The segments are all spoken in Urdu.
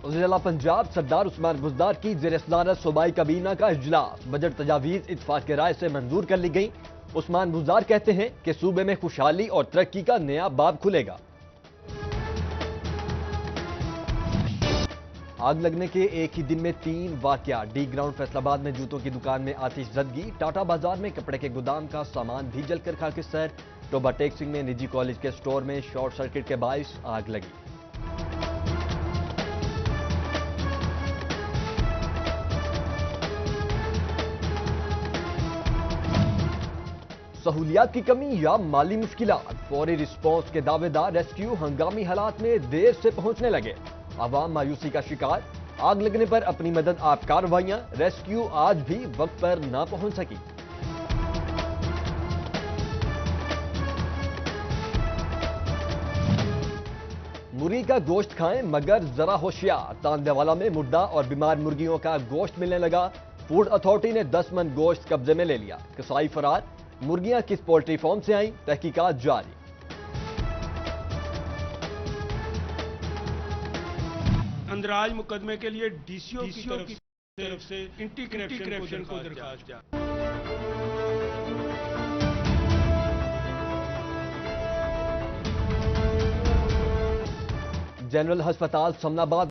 ضلع پنجاب سردار عثمان بزدار کی زیر صدارت صوبائی کابینہ کا اجلاس، بجٹ تجاویز اتفاق کے رائے سے منظور کر لی گئی۔ عثمان بزدار کہتے ہیں کہ صوبے میں خوشحالی اور ترقی کا نیا باب کھلے گا۔ آگ لگنے کے ایک ہی دن میں 3 واقعات، ڈی گراؤنڈ فیصل آباد میں جوتوں کی دکان میں آتش زدگی، ٹاٹا بازار میں کپڑے کے گودام کا سامان بھی جل کر خاکستر، ٹوبہ ٹیکسنگ میں نجی کالج کے سٹور میں شارٹ سرکٹ کے باعث آگ لگی۔ سہولیات کی کمی یا مالی مشکلات، فوری رسپانس کے دعوے دار، ریسکیو ہنگامی حالات میں دیر سے پہنچنے لگے، عوام مایوسی کا شکار، آگ لگنے پر اپنی مدد آپ کارروائیاں، ریسکیو آج بھی وقت پر نہ پہنچ سکی۔ مرغی کا گوشت کھائیں مگر ذرا ہوشیار، تاندے والا میں مردہ اور بیمار مرغیوں کا گوشت ملنے لگا، فوڈ اتھارٹی نے 10 من گوشت قبضے میں لے لیا، کسائی فرار، مرغیاں کس پولٹری فارم سے آئیں، تحقیقات جاری۔ اندراج مقدمے کے لیے ڈی سی او کی طرف سے اینٹی کرپشن کو درخواست جاری۔ جنرل ہسپتال سمن آباد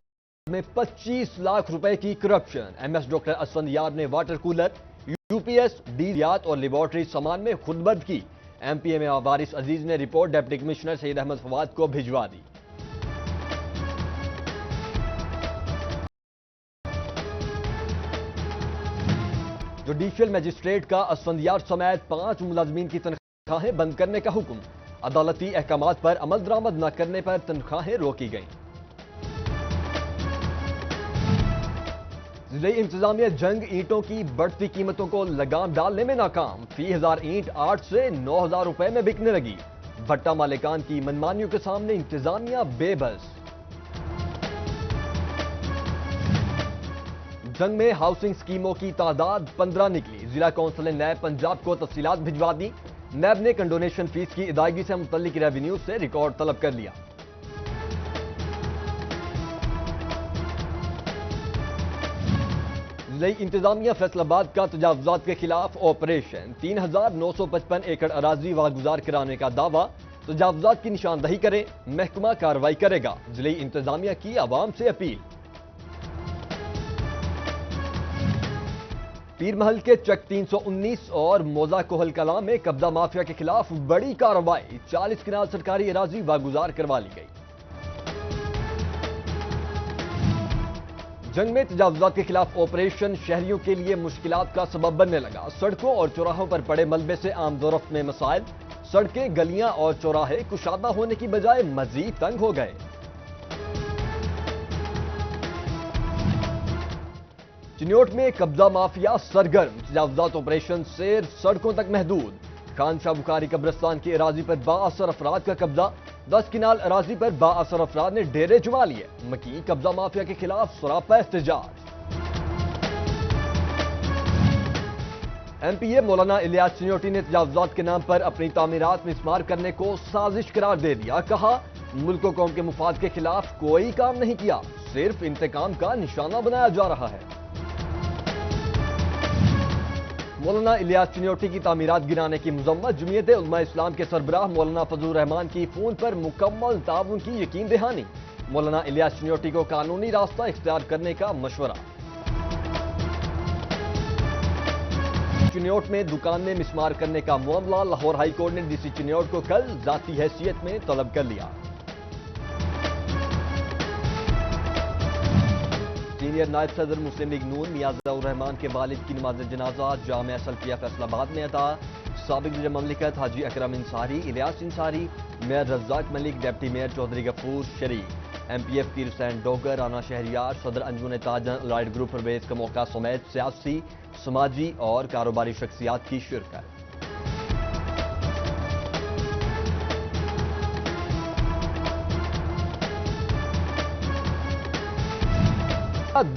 میں 25 لاکھ روپے کی corruption, M S doctor Asfandyar نے water cooler, U P S, ڈیزیات اور لیبارٹری سامان میں خودبرد کی، ایم پی اے میں وارث عزیز نے رپورٹ ڈپٹی کمشنر سید احمد فواد کو بھجوا دی۔ جوڈیشل مجسٹریٹ کا اسفندیار سمیت 5 ملازمین کی تنخواہیں بند کرنے کا حکم، عدالتی احکامات پر عمل درآمد نہ کرنے پر تنخواہیں روکی گئیں۔ ضلعی انتظامیہ جنگ اینٹوں کی بڑھتی قیمتوں کو لگام ڈالنے میں ناکام، فی 1000 اینٹ 8 سے 9000 روپے میں بکنے لگی، بھٹا مالکان کی منمانیوں کے سامنے انتظامیہ بے بس۔ جنگ میں ہاؤسنگ سکیموں کی تعداد 15 نکلی، ضلع کونسل نے نیب پنجاب کو تفصیلات بھجوا دی، نیب نے کنڈونیشن فیس کی ادائیگی سے متعلق ریونیو سے ریکارڈ طلب کر لیا۔ ضلعی انتظامیہ فیصل آباد کا تجاوزات کے خلاف آپریشن، 3955 ایکڑ اراضی واگزار کرانے کا دعویٰ، تجاوزات کی نشاندہی کریں، محکمہ کارروائی کرے گا، ضلعی انتظامیہ کی عوام سے اپیل۔ پیر محل کے چک 319 اور موزہ کوہل کلاں میں قبضہ مافیا کے خلاف بڑی کارروائی، 40 کنال سرکاری اراضی واگزار کروا لی گئی۔ جنگ میں تجاوزات کے خلاف آپریشن شہریوں کے لیے مشکلات کا سبب بننے لگا، سڑکوں اور چوراہوں پر پڑے ملبے سے آمد و رفت میں مسائل، سڑکیں، گلیاں اور چوراہے کشادہ ہونے کی بجائے مزید تنگ ہو گئے۔ چنیوٹ میں قبضہ مافیا سرگرم، تجاوزات آپریشن سیر سڑکوں تک محدود، خانشاہ بخاری قبرستان کی اراضی پر بااثر افراد کا قبضہ، 10 کنال اراضی پر بااثر افراد نے ڈیرے جما لیے، مکی قبضہ مافیا کے خلاف سراپا احتجاج۔ ایم پی اے مولانا الیاس چنیوٹی نے تجاوزات کے نام پر اپنی تعمیرات مسمار کرنے کو سازش قرار دے دیا، کہا ملک و قوم کے مفاد کے خلاف کوئی کام نہیں کیا، صرف انتقام کا نشانہ بنایا جا رہا ہے۔ مولانا الیاس چنیوٹی کی تعمیرات گرانے کی مذمت، جمعیت علماء اسلام کے سربراہ مولانا فضل الرحمان کی فون پر مکمل تعاون کی یقین دہانی، مولانا الیاس چنیوٹی کو قانونی راستہ اختیار کرنے کا مشورہ۔ چنیوٹ میں دکان میں مسمار کرنے کا معاملہ، لاہور ہائی کورٹ نے ڈی سی چنیوٹ کو کل ذاتی حیثیت میں طلب کر لیا۔ سینئر نائب صدر مسلم لیگ نون میاں ضیاء الرحمان کے والد کی نماز جنازہ جامعہ سلفیہ فیصل آباد میں ادا، سابق وزیر مملکت حاجی اکرم انصاری، الیاس انصاری، میئر رزاق ملک، ڈپٹی میئر چودھری غفور شریف، ایم پی ایف پیر حسین ڈوگر، رانا شہریار، صدر انجمن تاجن الائڈ گروپ پرویز کا موقع سمیت سیاسی، سماجی اور کاروباری شخصیات کی شرکت۔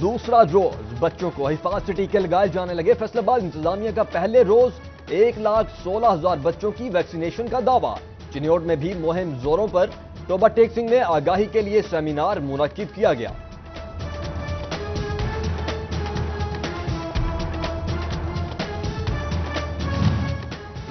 دوسرا روز بچوں کو حفاظتی ٹیکے لگائے جانے لگے، فیصل آباد انتظامیہ کا پہلے روز 1,16,000 بچوں کی ویکسینیشن کا دعویٰ، چنیوٹ میں بھی مہم زوروں پر، ٹوبہ ٹیکسنگ میں آگاہی کے لیے سیمینار منعقد کیا گیا۔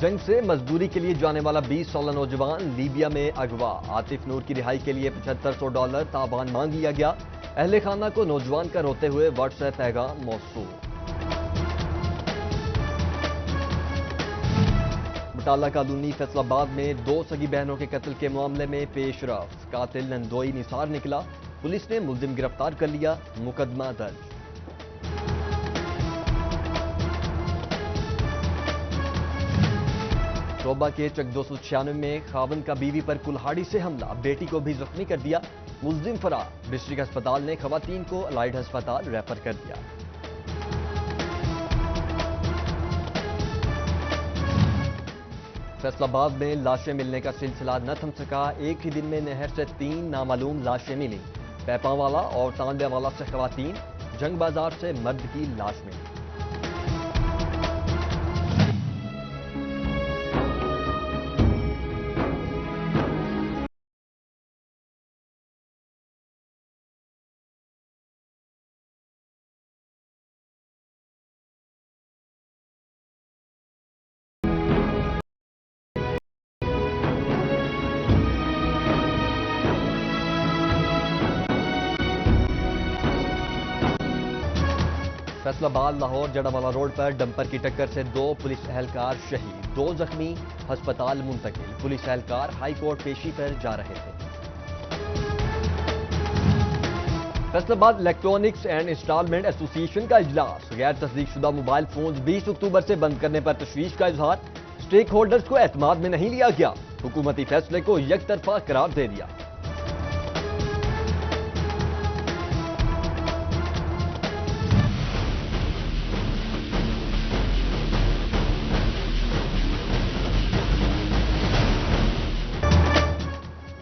جنگ سے مزدوری کے لیے جانے والا 20 سالہ نوجوان لیبیا میں اغوا، عاطف نور کی رہائی کے لیے $7500 تاوان مانگ لیا گیا، اہل خانہ کو نوجوان کا روتے ہوئے واٹس ایپ پیغام موصول۔ بٹالہ کالونی فیصل آباد میں 2 سگی بہنوں کے قتل کے معاملے میں پیش رفت، قاتل نندوئی نثار نکلا، پولیس نے ملزم گرفتار کر لیا، مقدمہ درج۔ توبہ کے چک 296 میں خاوند کا بیوی پر کلہاڑی سے حملہ، بیٹی کو بھی زخمی کر دیا، ملزم فرار، ڈسٹرکٹ ہسپتال نے خواتین کو الائڈ ہسپتال ریفر کر دیا۔ فیصل آباد میں لاشیں ملنے کا سلسلہ نہ تھم سکا، ایک ہی دن میں نہر سے 3 نامعلوم لاشیں ملیں، پیپاں والا اور تانبے والا سے خواتین، جنگ بازار سے مرد کی لاش ملی۔ فیصل آباد لاہور جڑاوالا روڈ پر ڈمپر کی ٹکر سے 2 پولیس اہلکار شہید، 2 زخمی، ہسپتال منتقل، پولیس اہلکار ہائی کورٹ پیشی پر جا رہے تھے۔ فیصل آباد الیکٹرانکس اینڈ انسٹالمنٹ ایسوسی ایشن کا اجلاس، غیر تصدیق شدہ موبائل فونز 20 اکتوبر سے بند کرنے پر تشویش کا اظہار، اسٹیک ہولڈرز کو اعتماد میں نہیں لیا گیا، حکومتی فیصلے کو یک طرفہ قرار دے دیا۔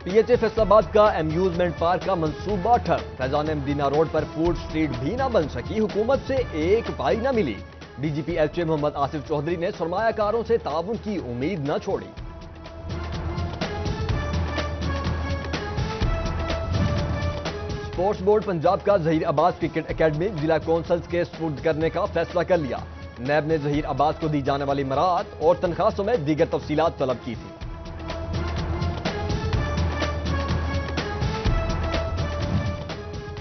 پی ایچ اے فیصل آباد کا امیوزمنٹ پارک کا منصوبہ ٹھپ، فیضان مدینہ روڈ پر فوڈ سٹریٹ بھی نہ بن سکی، حکومت سے ایک پائی نہ ملی، D G P H A Muhammad Asif Chaudhry نے سرمایہ کاروں سے تعاون کی امید نہ چھوڑی۔ اسپورٹس بورڈ پنجاب کا ظہیر عباس کرکٹ اکیڈمی ضلع کونسلز کے سپرد کرنے کا فیصلہ کر لیا، نیب نے ظہیر عباس کو دی جانے والی مراعات اور تنخواہ سمیت دیگر تفصیلات طلب کی تھی۔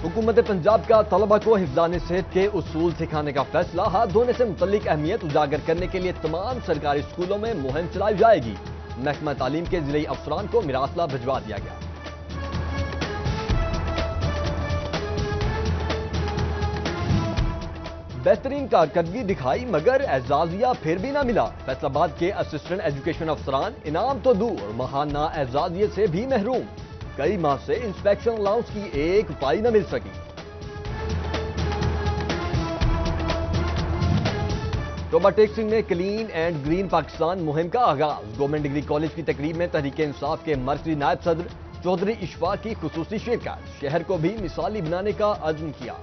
حکومت پنجاب کا طلبہ کو حفظان صحت کے اصول سکھانے کا فیصلہ، ہاتھ دھونے سے متعلق اہمیت اجاگر کرنے کے لیے تمام سرکاری اسکولوں میں مہم چلائی جائے گی، محکمہ تعلیم کے ضلعی افسران کو مراسلہ بھجوا دیا گیا۔ بہترین کارکردگی دکھائی مگر اعزازیہ پھر بھی نہ ملا، فیصل آباد کے اسسٹنٹ ایجوکیشن افسران انعام تو دور ماہانہ اعزازیے سے بھی محروم، کئی ماہ سے انسپیکشن الاؤنس کی ایک پائی نہ مل سکی۔ توبہ ٹیکسنگ میں کلین اینڈ گرین پاکستان مہم کا آغاز، گورنمنٹ ڈگری کالج کی تقریب میں تحریک انصاف کے مرکزی نائب صدر چودھری اشفاق کی خصوصی شرکت، شہر کو بھی مثالی بنانے کا عزم کیا۔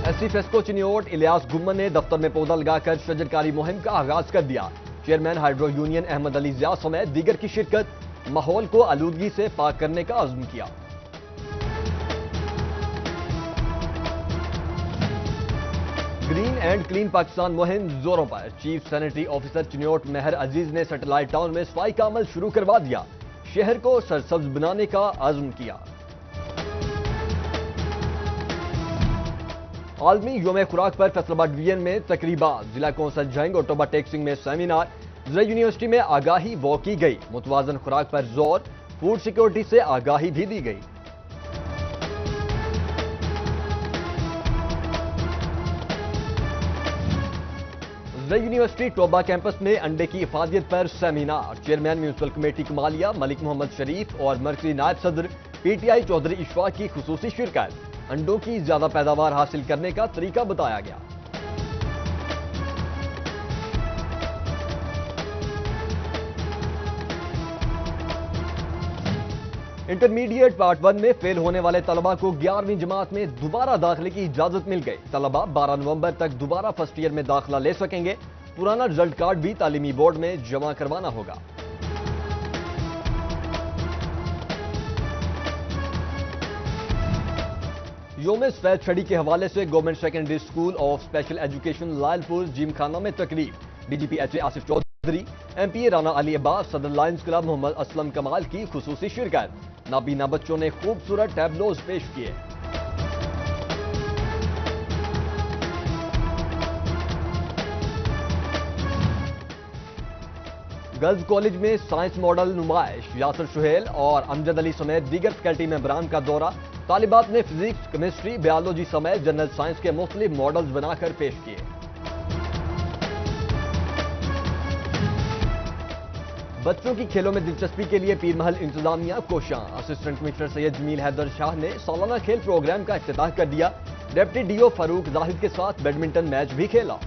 ایس سی فیسکو چنیوٹ الیاس گمن نے دفتر میں پودا لگا کر شجرکاری مہم کا آغاز کر دیا، چیئرمین ہائیڈرو یونین احمد علی ضیاء سمیت دیگر کی شرکت، ماحول کو آلودگی سے پاک کرنے کا عزم کیا۔ گرین اینڈ کلین پاکستان مہم زوروں پر، چیف سینیٹری آفیسر چنیوٹ مہر عزیز نے سیٹلائٹ ٹاؤن میں صفائی کا عمل شروع کروا دیا، شہر کو سرسبز بنانے کا عزم کیا۔ عالمی یوم خوراک پر فیصل آباد ڈویژن میں تقریبات، ضلع کونسل جنگ اور توبہ ٹیکسنگ میں سیمینار، ضلع یونیورسٹی میں آگاہی وہ کی گئی، متوازن خوراک پر زور، فوڈ سیکورٹی سے آگاہی بھی دی گئی۔ ضلع یونیورسٹی توبہ کیمپس میں انڈے کی افادیت پر seminar, chairman municipal committee Kamalia Malik Muhammad Sharif اور مرکزی نائب صدر P T I Chaudhry Ashfaq کی خصوصی شرکت، انڈوں کی زیادہ پیداوار حاصل کرنے کا طریقہ بتایا گیا۔ انٹرمیڈیٹ پارٹ 1 میں فیل ہونے والے طلبہ کو 11ویں جماعت میں دوبارہ داخلے کی اجازت مل گئی، طلبہ 12 نومبر تک دوبارہ فرسٹ ایئر میں داخلہ لے سکیں گے، پرانا رزلٹ کارڈ بھی تعلیمی بورڈ میں جمع کروانا ہوگا۔ یوم سفید چھڑی کے حوالے سے government secondary school of special education Lyallpur gym خانہ میں تقریب D G P H A Asif Chaudhry M P A Rana Ali Abbas صدر لائنز کلب محمد اسلم کمال کی خصوصی شرکت نابینا بچوں نے خوبصورت ٹیبلوز پیش کیے گرلز کالج میں سائنس ماڈل نمائش یاسر سہیل اور امجد علی سمیت دیگر فیکلٹی ممبران کا دورہ طالبات نے فزکس کیمسٹری بیالوجی سمیت جنرل سائنس کے مختلف ماڈلز بنا کر پیش کیے بچوں کی کھیلوں میں دلچسپی کے لیے پیر محل انتظامیہ کوشاں اسسٹنٹ کمشنر سید جمیل حیدر شاہ نے سالانہ کھیل پروگرام کا افتتاح کر دیا ڈپٹی ڈی او فاروق زاہد کے ساتھ بیڈمنٹن میچ بھی کھیلا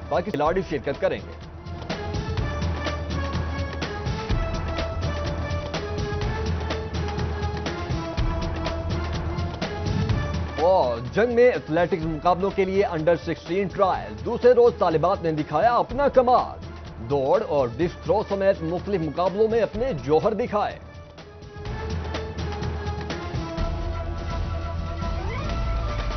باقی کھلاڑی شرکت کریں گے اور جنگ میں ایتھلیٹکس مقابلوں کے لیے انڈر 16 ٹرائل دوسرے روز طالبات نے دکھایا اپنا کمال دوڑ اور ڈسک تھرو سمیت مختلف مقابلوں میں اپنے جوہر دکھائے